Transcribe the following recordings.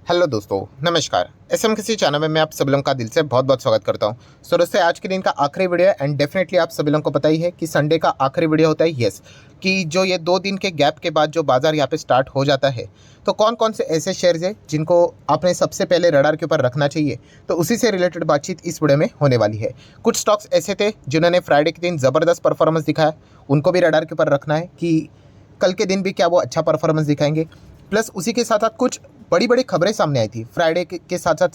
Hello दोस्तों, नमस्कार। SM किसी चैनल में मैं आप सभी लोगों का दिल से बहुत बहुत स्वागत करता हूं। सो दोस्तों, आज के दिन का आखिरी वीडियो है एंड डेफिनेटली आप सभी लोगों को पता ही है कि संडे का आखिरी वीडियो होता है। यस, कि जो ये 2 दिन के गैप के बाद जो बाजार यहाँ पे स्टार्ट हो जाता है, तो कौन कौन से ऐसे शेयर्स हैं जिनको आपने सबसे पहले रडार के ऊपर रखना चाहिए, तो उसी से रिलेटेड बातचीत इस वीडियो में होने वाली है। कुछ स्टॉक्स ऐसे थे जिन्होंने फ्राइडे के दिन ज़बरदस्त परफॉर्मेंस दिखाया, उनको भी रडार के ऊपर रखना है कि कल के दिन भी क्या वो अच्छा परफॉर्मेंस दिखाएंगे। प्लस उसी के साथ साथ कुछ बड़ी बड़ी खबरें सामने आई थी फ्राइडे के साथ साथ,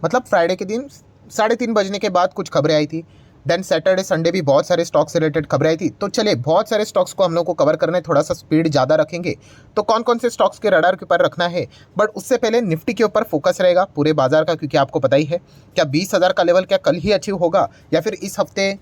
मतलब फ्राइडे के दिन 3:30 बजने के बाद कुछ खबरें आई थी। देन सैटरडे संडे भी बहुत सारे स्टॉक्स से रिलेटेड खबरें आई थी। तो चलिए, बहुत सारे स्टॉक्स को हम लोग को कवर करना है, थोड़ा सा स्पीड ज़्यादा रखेंगे। तो कौन कौन से स्टॉक्स के रडार के ऊपर रखना है, बट उससे पहले निफ्टी के ऊपर फोकस रहेगा पूरे बाजार का, क्योंकि आपको पता ही है क्या 20,000 का लेवल क्या कल ही अचीव होगा या फिर इस हफ्ते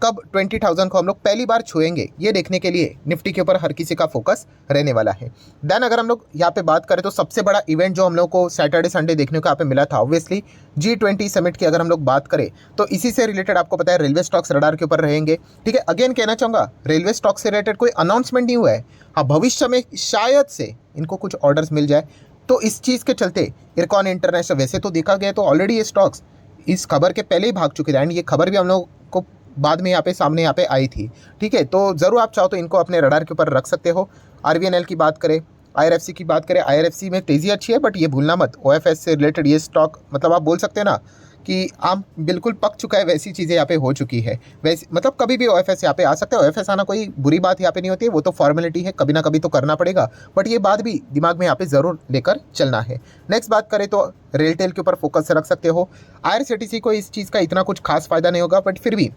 कब 20,000 को हम लोग पहली बार छुएंगे, ये देखने के लिए निफ्टी के ऊपर हर किसी का फोकस रहने वाला है। देन अगर हम लोग यहाँ पे बात करें तो सबसे बड़ा इवेंट जो हम लोग को सैटरडे संडे देखने को यहाँ पे मिला था, ऑब्वियसली G20 समिट की अगर हम लोग बात करें तो इसी से रिलेटेड आपको पता है रेलवे स्टॉक्स रडार के ऊपर रहेंगे। ठीक है, अगेन कहना चाहूँगा, रेलवे स्टॉक से रिलेटेड कोई अनाउंसमेंट नहीं हुआ है। हाँ, भविष्य में शायद से इनको कुछ ऑर्डर्स मिल जाए, तो इस चीज़ के चलते इरकॉन इंटरनेशनल, वैसे तो देखा गया तो ऑलरेडी ये स्टॉक्स इस खबर के पहले ही भाग चुके थे एंड ये खबर भी हम लोग को बाद में यहाँ पे सामने यहाँ पे आई थी। ठीक है, तो ज़रूर आप चाहो तो इनको अपने रडार के ऊपर रख सकते हो। आरवीएनएल की बात करें, आईआरएफसी की बात करें, आईआरएफसी में तेज़ी अच्छी है, बट ये भूलना मत, ओएफएस से रिलेटेड ये स्टॉक, मतलब आप बोल सकते हैं ना कि आम बिल्कुल पक चुका है, वैसी चीज़ें यहाँ पे हो चुकी है। वैसे मतलब कभी भी ओएफएस यहाँ पे आ सकता है। ओएफएस आना कोई बुरी बात यहाँ पे नहीं होती है, वो तो फॉर्मेलिटी है, कभी ना कभी तो करना पड़ेगा, बट ये बात भी दिमाग में यहाँ पे ज़रूर लेकर चलना है। नेक्स्ट बात करें तो रेलटेल के ऊपर फोकस रख सकते हो। आईआरसीटीसी को इस चीज़ का इतना कुछ खास फायदा नहीं होगा, बट फिर भी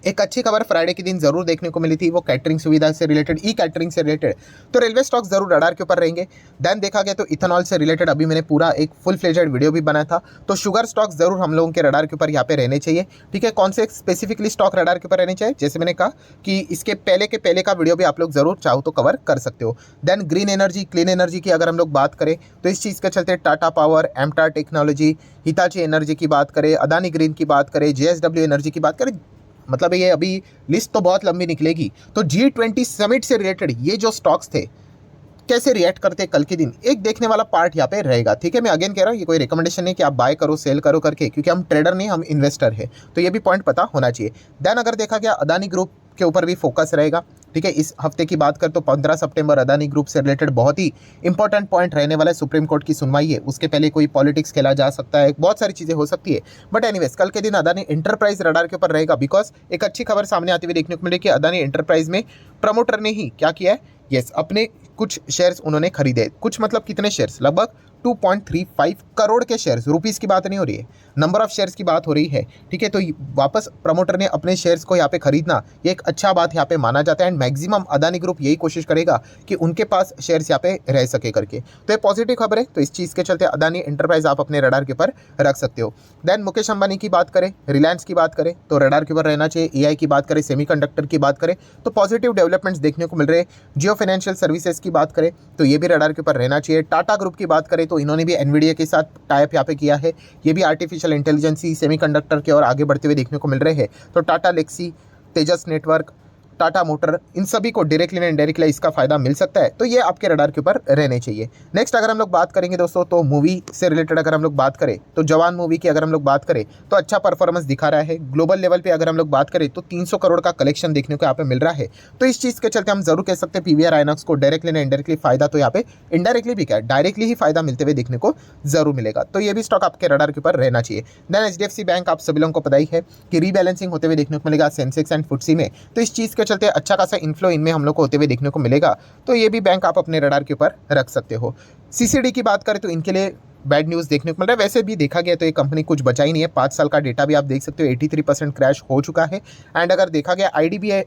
एक अच्छी खबर फ्राइडे के दिन जरूर देखने को मिली थी, वो कैटरिंग सुविधा से रिलेटेड, ई कैटरिंग से रिलेटेड। तो रेलवे स्टॉक्स जरूर रडार के ऊपर रहेंगे। देन देखा गया तो इथेनॉल से रिलेटेड अभी मैंने पूरा एक फुल फ्लेजेड वीडियो भी बनाया था, तो शुगर स्टॉक्स जरूर हम लोगों के रडार के ऊपर यहाँ पे रहने चाहिए। ठीक है, कौन से स्पेसिफिकली स्टॉक रडार के ऊपर रहने चाहिए, जैसे मैंने कहा कि इसके पहले का वीडियो भी आप लोग जरूर चाहो तो कवर कर सकते हो। Then green energy, clean energy की अगर हम लोग बात करें तो इस चीज़ के चलते Tata power, MTAR technology, Hitachi energy की बात करें, अदानी ग्रीन की बात करें, जेएसडब्ल्यू एनर्जी की बात करें, मतलब ये अभी लिस्ट तो बहुत लंबी निकलेगी। तो G20 समिट से रिलेटेड ये जो स्टॉक्स थे कैसे रिएक्ट करते हैं कल के दिन, एक देखने वाला पार्ट यहाँ पे रहेगा। ठीक है, मैं अगेन कह रहा हूँ, ये कोई रिकमेंडेशन नहीं कि आप बाय करो सेल करो करके, क्योंकि हम ट्रेडर नहीं, हम इन्वेस्टर है, तो ये भी पॉइंट पता होना चाहिए। देन अगर देखा गया अदानी ग्रुप के ऊपर भी फोकस रहेगा। ठीक है, इस हफ्ते की बात कर तो 15 सितंबर अदानी ग्रुप से रिलेटेड बहुत ही इंपॉर्टेंट पॉइंट रहने वाला है। सुप्रीम कोर्ट की सुनवाई है, उसके पहले कोई पॉलिटिक्स खेला जा सकता है, बहुत सारी चीज़ें हो सकती है, बट एनीवेज कल के दिन अदानी एंटरप्राइज रडार के ऊपर रहेगा, बिकॉज एक अच्छी खबर सामने आती हुई देखने को मिली कि अदानी एंटरप्राइज में प्रमोटर ने ही क्या किया है, यस, अपने कुछ शेयर्स उन्होंने खरीदे। कुछ मतलब कितने शेयर्स, लगभग 2.35 करोड़ के शेयर्स, रुपीस की बात नहीं हो रही है, नंबर ऑफ शेयर्स की बात हो रही है। ठीक है, तो वापस प्रमोटर ने अपने शेयर्स को यहाँ पे खरीदना, ये एक अच्छा बात यहाँ पे माना जाता है एंड मैक्सिमम अदानी ग्रुप यही कोशिश करेगा कि उनके पास शेयर्स यहाँ पे रह सके करके। तो ये पॉजिटिव खबर है, तो इस चीज़ के चलते अदानी एंटरप्राइज आप अपने रडार के ऊपर रख सकते हो। देन मुकेश अंबानी की बात करें, रिलायंस की बात करें तो रडार के ऊपर रहना चाहिए। एआई की बात करें, सेमीकंडक्टर की बात करें तो पॉजिटिव डेवलपमेंट्स देखने को मिल रहे हैं। जियो फाइनेंशियल सर्विसेज की बात करें तो ये भी रडार के ऊपर रहना चाहिए। टाटा ग्रुप की बात करें तो इन्होंने भी एनवीडिया के साथ टाइप यहाँ पे किया है, ये भी आर्टिफिशियल इंटेलिजेंसी सेमीकंडक्टर के और आगे बढ़ते हुए देखने को मिल रहे हैं। तो टाटा लेक्सी, तेजस नेटवर्क, टाटा मोटर, इन सभी को डायरेक्टली एंड इनडायरेक्टली इसका फायदा मिल सकता है, तो ये आपके रडार के ऊपर रहने चाहिए। नेक्स्ट अगर हम लोग बात करेंगे दोस्तों, तो मूवी से रिलेटेड अगर हम लोग बात करें तो जवान मूवी की अगर हम लोग बात करें तो अच्छा परफॉर्मेंस दिखा रहा है। ग्लोबल लेवल पे अगर हम लोग बात करें तो 300 करोड़ का कलेक्शन देखने को यहाँ पे मिल रहा है। तो इस चीज़ के चलते हम जरूर कह सकते हैं पीवीआर आइनॉक्स को डायरेक्टली एंड इनडायरेक्टली फायदा, तो यहाँ पे इनडायरेक्टली भी क्या डायरेक्टली ही फायदा मिलते हुए देखने को जरूर मिलेगा, तो ये भी स्टॉक आपके रडार के ऊपर रहना चाहिए। देन एचडीएफसी बैंक, आप सभी लोगों को पता ही है कि रीबैलेंसिंग होते हुए देखने को मिलेगा सेंसेक्स एंड फुटसी में, तो इस चीज़ के चलते अच्छा खासा इन्फ्लो इनमें हम लोग को होते हुए देखने को मिलेगा, तो ये भी बैंक आप अपने रडार के ऊपर रख सकते हो। सीसीडी की बात करें तो इनके लिए बैड न्यूज़ देखने को मिल रहा है, वैसे भी देखा गया तो ये कंपनी कुछ बचा ही नहीं है। 5 साल का डेटा भी आप देख सकते हो, 83% क्रैश हो चुका है। एंड अगर देखा गया आईडीबीआई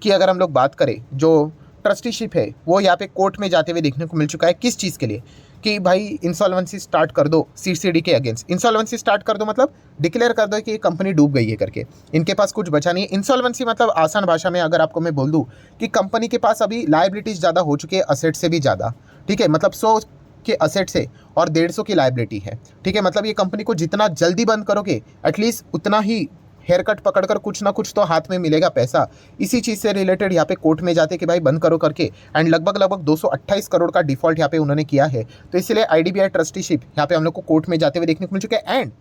की अगर हम लोग बात करें, जो ट्रस्टीशिप है वो यहाँ पे कोर्ट में जाते हुए देखने को मिल चुका है। किस चीज़ के लिए, कि भाई इंसॉल्वेंसी स्टार्ट कर दो सीसीडी के अगेंस्ट। इंसॉल्वेंसी स्टार्ट कर दो मतलब डिक्लेयर कर दो कि ये कंपनी डूब गई है करके, इनके पास कुछ बचा नहीं है। इंसॉल्वेंसी मतलब आसान भाषा में अगर आपको मैं बोल दूँ कि कंपनी के पास अभी लायबिलिटीज़ ज़्यादा हो चुकी है, असेट से भी ज़्यादा। ठीक है, मतलब 100 के असेट से और 150 की लायबिलिटी है। ठीक है, मतलब ये कंपनी को जितना जल्दी बंद करोगे एटलीस्ट उतना ही हेयर कट पकड़कर कुछ ना कुछ तो हाथ में मिलेगा पैसा। इसी चीज़ से रिलेटेड यहाँ पे कोर्ट में जाते कि भाई बंद करो करके, एंड लगभग 228 करोड़ का डिफॉल्ट यहाँ पे उन्होंने किया है। तो इसलिए आईडीबीआई ट्रस्टीशिप यहाँ पे हम लोग को कोर्ट में जाते हुए देखने को मिल चुके हैं, एंड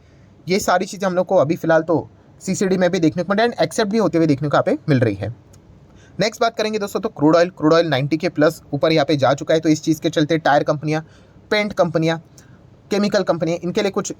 ये सारी चीज़ें हम लोग को अभी फिलहाल तो सीसीडी में भी देखने को मिल रहा है एंड एक्सेप्ट भी होते हुए देखने को यहाँ पे मिल रही है। नेक्स्ट बात करेंगे दोस्तों तो क्रूड ऑयल 90 के प्लस ऊपर यहाँ पे जा चुका है। तो इस चीज़ के चलते टायर कंपनियाँ, पेंट कंपनियाँ, केमिकल कंपनियाँ, इनके लिए कुछ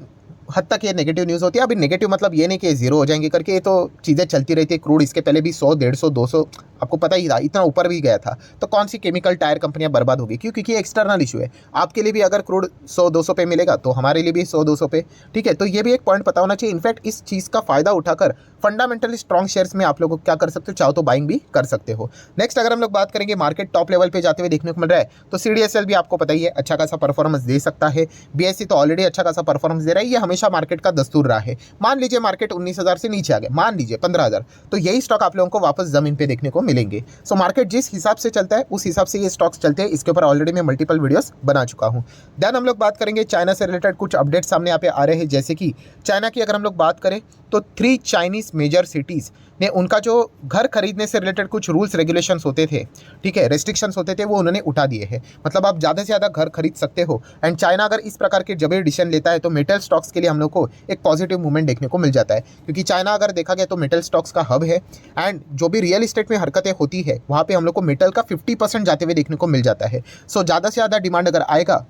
हद तक ये नेगेटिव न्यूज़ होती है। अभी नेगेटिव मतलब ये नहीं कि जीरो हो जाएंगे करके, ये तो चीज़ें चलती रहती है। क्रूड इसके पहले भी 100, 150, 200 आपको पता ही था, इतना ऊपर भी गया था। तो कौन सी केमिकल टायर कंपनियां बर्बाद होगी? क्योंकि एक्सटर्नल इशू है। आपके लिए भी अगर क्रूड 100-200 पे मिलेगा तो हमारे लिए भी 100-200 पे, ठीक है। तो ये भी एक पॉइंट पता होना चाहिए। इनफैक्ट इस चीज़ का फायदा उठाकर फंडामेंटली स्ट्रॉन्ग शेयर्स में आप लोग क्या कर सकते हो, चाहो तो बाइंग भी कर सकते हो। नेक्स्ट अगर हम लोग बात करेंगे मार्केट टॉप लेवल पे जाते हुए देखने को मिल रहा है, तो CDSL भी आपको पता ही है अच्छा खासा परफॉर्मेंस दे सकता है। BSE तो ऑलरेडी अच्छा खासा परफॉर्मेंस दे रहा है। ये हमेशा मार्केट का दस्तूर रहा है। मान लीजिए मार्केट 19,000 से नीचे आ गया, मान लीजिए 15,000, तो यही स्टॉक आप लोगों को वापस जमीन पे देखने को मिलेंगे। सो मार्केट जिस हिसाब से चलता है उस हिसाब से ये स्टॉक्स चलते हैं। इसके ऊपर ऑलरेडी मैं मल्टीपल वीडियोस बना चुका हूं। देन हम लोग बात करेंगे चाइना से रिलेटेड कुछ अपडेट सामने यहाँ पे आ रहे हैं। जैसे कि चाइना की अगर हम लोग बात करें तो 3 चाइनीज मेजर सिटीज़ ने उनका जो घर खरीदने से रिलेटेड कुछ रूल्स रेगुलेशंस होते थे, ठीक है, रेस्ट्रिक्शंस होते थे, वो उन्होंने उठा दिए हैं। मतलब आप ज़्यादा से ज़्यादा घर खरीद सकते हो। एंड चाइना अगर इस प्रकार के जब डिसीजन लेता है तो मेटल स्टॉक्स के लिए हम लोग को एक पॉजिटिव मूवमेंट देखने को मिल जाता है। क्योंकि चाइना अगर देखा गया तो मेटल स्टॉक्स का हब है, एंड जो भी रियल इस्टेट में हरकतें होती है वहाँ पर हम लोग को मेटल का 50% जाते हुए देखने को मिल जाता है। सो ज़्यादा से ज़्यादा डिमांड अगर आएगा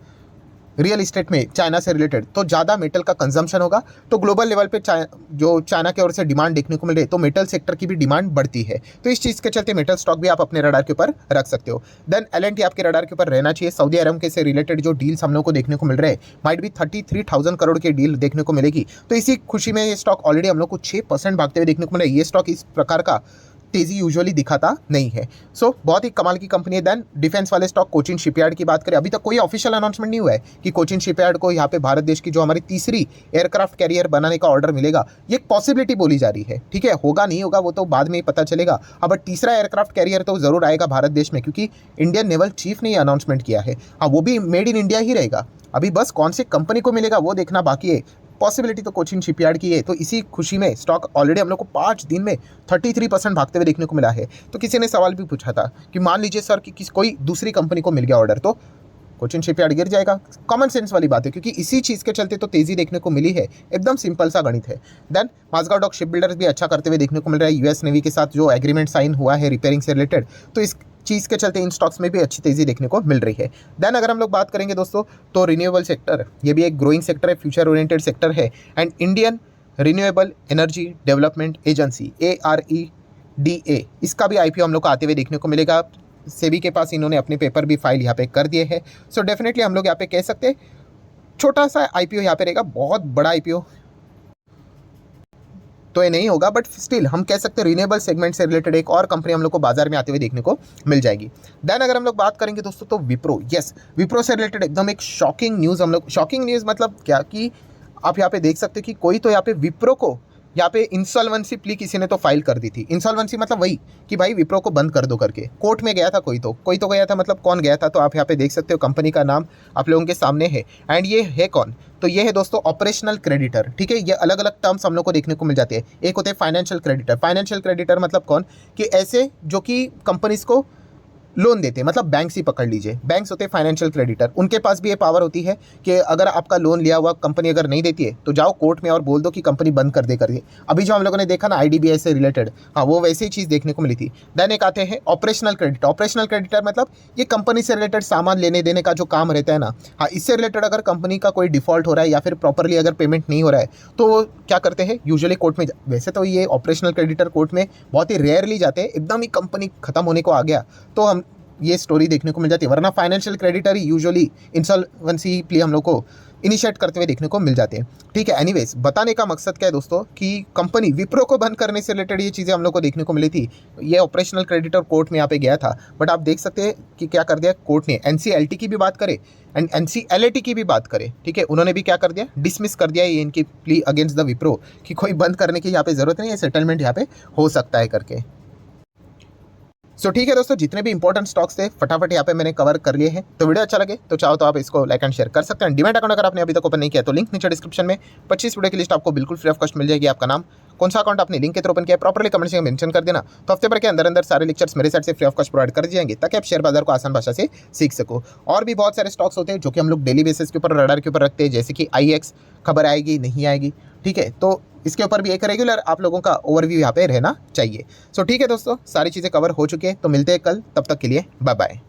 रियल इस्टेट में चाइना से रिलेटेड तो ज़्यादा मेटल का कंजम्पशन होगा। तो ग्लोबल लेवल पे जो चाइना की ओर से डिमांड देखने को मिल रही है तो मेटल सेक्टर की भी डिमांड बढ़ती है। तो इस चीज़ के चलते मेटल स्टॉक भी आप अपने रडार के ऊपर रख सकते हो। देन L&T आपके रडार के ऊपर रहना चाहिए। सऊदी अरब के से रिलेटेड जो डील्स हम लोग को देखने को मिल रहे हैं, माइट भी 33,000 करोड़ की डील देखने को मिलेगी। तो इसी खुशी में ये स्टॉक ऑलरेडी हम लोग को 6% भागते हुए देखने को मिल रहा है। ये स्टॉक इस प्रकार का तेजी यूजुअली दिखाता नहीं है। सो बहुत ही कमाल की कंपनी है। देन डिफेंस वाले स्टॉक कोचिन शिपयार्ड की बात करें, अभी तक कोई ऑफिशियल अनाउंसमेंट नहीं हुआ है कि कोचिन शिपयार्ड को यहाँ पे भारत देश की जो हमारी तीसरी एयरक्राफ्ट कैरियर बनाने का ऑर्डर मिलेगा। ये एक पॉसिबिलिटी बोली जा रही है, ठीक है। होगा नहीं होगा वो तो बाद में ही पता चलेगा। अब तीसरा एयरक्राफ्ट कैरियर तो जरूर आएगा भारत देश में, क्योंकि इंडियन नेवल चीफ ने ये अनाउंसमेंट किया है। हाँ, वो भी मेड इन इंडिया ही रहेगा। अभी बस कौन सी कंपनी को मिलेगा वो देखना बाकी है। पॉसिबिलिटी तो कोचिन शिपयार्ड की है। तो इसी खुशी में स्टॉक ऑलरेडी हम लोग को 5 दिन में 33% भागते हुए देखने को मिला है। तो किसी ने सवाल भी पूछा था कि मान लीजिए सर कि कोई दूसरी कंपनी को मिल गया ऑर्डर, तो कोचिन शिपयार्ड गिर जाएगा। कॉमन सेंस वाली बात है, क्योंकि इसी चीज़ के चलते तो तेज़ी देखने को मिली है। एकदम सिंपल सा गणित है। Then Mazagon dock shipbuilders भी अच्छा करते हुए देखने को मिल रहा है। US नेवी के साथ जो एग्रीमेंट साइन हुआ है रिपेयरिंग से रिलेटेड, तो इस चीज़ के चलते इन स्टॉक्स में भी अच्छी तेज़ी देखने को मिल रही है। देन अगर हम लोग बात करेंगे दोस्तों तो रिन्यूएबल सेक्टर, ये भी एक ग्रोइंग सेक्टर है, फ्यूचर ओरिएंटेड सेक्टर है। And Indian renewable energy development agency AREDA, इसका भी IPO हम लोग को आते हुए देखने को मिलेगा। सेबी के पास इन्होंने अपने पेपर भी फाइल यहाँ पे कर दिए हैं। सो डेफिनेटली हम लोग यहाँ पे कह सकते हैं छोटा सा IPO यहाँ पे रहेगा, बहुत बड़ा IPO तो ये नहीं होगा, बट स्टिल हम कह सकते हैं रिन्यूएबल सेगमेंट से रिलेटेड एक और कंपनी हम लोग को बाजार में आते हुए देखने को मिल जाएगी। देन अगर हम लोग बात करेंगे दोस्तों तो विप्रो, यस, विप्रो से रिलेटेड एकदम एक शॉकिंग न्यूज़ हम लोग, शॉकिंग न्यूज़ मतलब क्या कि आप यहाँ पे देख सकते हैं कि कोई तो यहाँ पे विप्रो को यहाँ पे इंसॉल्वेंसी प्ली किसी ने तो फाइल कर दी थी। इंसॉल्वेंसी मतलब वही कि भाई विप्रो को बंद कर दो करके कोर्ट में गया था कोई तो गया था। मतलब कौन गया था, तो आप यहाँ पे देख सकते हो, कंपनी का नाम आप लोगों के सामने है। एंड ये है कौन, तो ये है दोस्तों ऑपरेशनल क्रेडिटर, ठीक है। ये अलग अलग टर्म्स हम लोग को देखने को मिल जाते हैं। एक होते हैं फाइनेंशियल क्रेडिटर। फाइनेंशियल क्रेडिटर मतलब कौन, कि ऐसे जो कि कंपनीज को लोन देते हैं, मतलब बैंक्स ही पकड़ लीजिए, बैंक्स होते हैं फाइनेंशियल क्रेडिटर। उनके पास भी ये पावर होती है कि अगर आपका लोन लिया हुआ कंपनी अगर नहीं देती है तो जाओ कोर्ट में और बोल दो कि कंपनी बंद कर दे करके। अभी जो हम लोगों ने देखा ना IDBI से रिलेटेड, हाँ वो वैसे ही चीज़ देखने को मिली थी। देन एक आते हैं ऑपरेशनल क्रेडिटर। ऑपरेशनल क्रेडिटर मतलब ये कंपनी से रिलेटेड सामान लेने देने का जो काम रहता है ना, हाँ इससे रिलेटेड अगर कंपनी का कोई डिफॉल्ट हो रहा है या फिर प्रॉपरली अगर पेमेंट नहीं हो रहा है तो वो क्या करते हैं, यूजुअली कोर्ट में, वैसे तो ये ऑपरेशनल क्रेडिटर कोर्ट में बहुत ही रेयरली जाते हैं, एकदम ही कंपनी खत्म होने को आ गया तो हम ये स्टोरी देखने को मिल जाती है। वरना फाइनेंशियल क्रेडिटर ही यूजुअली इंसॉल्वेंसी प्ली हम लोग को इनिशिएट करते हुए देखने को मिल जाते हैं, ठीक है। एनीवेज बताने का मकसद क्या है दोस्तों कि कंपनी विप्रो को बंद करने से रिलेटेड ये चीज़ें हम लोग को देखने को मिली थी। ये ऑपरेशनल क्रेडिटर कोर्ट में यहाँ पे गया था, बट आप देख सकते हैं कि क्या कर दिया कोर्ट ने। NCLT की भी बात करें एंड NCLAT की भी बात करें, ठीक है, उन्होंने भी क्या कर दिया, डिसमिस कर दिया ये इनकी प्ली अगेंस्ट द विप्रो कि कोई बंद करने की यहाँ पे ज़रूरत नहीं है, सेटलमेंट यहाँ पे हो सकता है करके। सो ठीक है दोस्तों, जितने भी इंपॉर्टेंट स्टॉक्स थे फटाफट यहाँ पे मैंने कवर कर लिए हैं। तो वीडियो अच्छा लगे तो चाहो तो आप इसको लाइक एंड शेयर कर सकते हैं। डीमैट अकाउंट अगर आपने अभी तक ओपन नहीं किया तो लिंक नीचे डिस्क्रिप्शन में 25 वीडियो की लिस्ट आपको बिल्कुल फ्री ऑफ कॉस्ट मिल जाएगी। आपका नाम, कौन सा अकाउंट आपने लिंक के थ्रू ओपन किया, प्रॉपर्ली कमेंट में मेंशन कर देना। तो हफ्ते भर के अंदर अंदर सारे लेक्चर्स मेरे साइड से फ्री ऑफ कॉस्ट प्रोवाइड कर दिए जाएंगे ताकि आप शेयर बाजार को आसान भाषा से सीख सको। और भी बहुत सारे स्टॉक्स होते हैं जो कि हम लोग डेली बेसिस के ऊपर रडार के ऊपर रखते हैं, जैसे कि IEX खबर आएगी नहीं आएगी, ठीक है, तो इसके ऊपर भी एक रेगुलर आप लोगों का ओवरव्यू यहाँ पे रहना चाहिए। सो ठीक है दोस्तों, सारी चीज़ें कवर हो चुकी है, तो मिलते हैं कल, तब तक के लिए बाय बाय।